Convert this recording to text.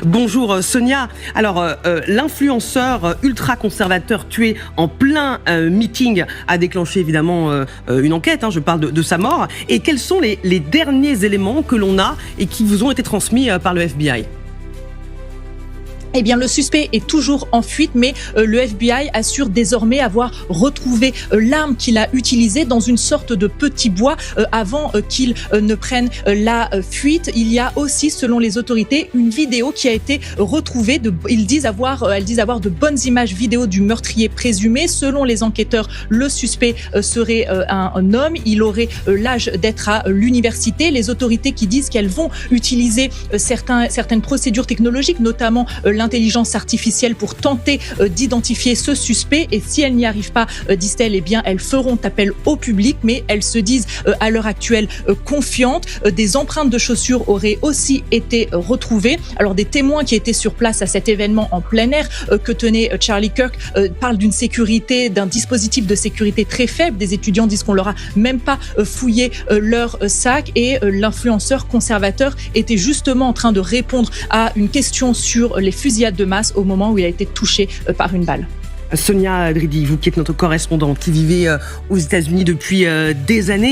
Bonjour Sonia. Alors, l'influenceur ultra-conservateur tué en plein meeting a déclenché évidemment une enquête, je parle de sa mort. Et quels sont les derniers éléments que l'on a et qui vous ont été transmis par le FBI ? Eh bien, le suspect est toujours en fuite, mais le FBI assure désormais avoir retrouvé l'arme qu'il a utilisée dans une sorte de petit bois avant qu'il ne prenne la fuite. Il y a aussi, selon les autorités, une vidéo qui a été retrouvée. Elles disent avoir de bonnes images vidéo du meurtrier présumé. Selon les enquêteurs, le suspect serait un homme. Il aurait l'âge d'être à l'université. Les autorités qui disent qu'elles vont utiliser certaines procédures technologiques, notamment l'intelligence artificielle pour tenter d'identifier ce suspect, et si elles n'y arrivent pas, disent-elles, eh bien elles feront appel au public, mais elles se disent à l'heure actuelle confiantes. Des empreintes de chaussures auraient aussi été retrouvées. Alors des témoins qui étaient sur place à cet événement en plein air que tenait Charlie Kirk parlent d'un dispositif de sécurité très faible. Des étudiants disent qu'on leur a même pas fouillé leur sac, et l'influenceur conservateur était justement en train de répondre à une question sur les fusillades de masse au moment où il a été touché par une balle. Sonia Dridi, vous qui êtes notre correspondante, qui vivez aux États-Unis depuis des années.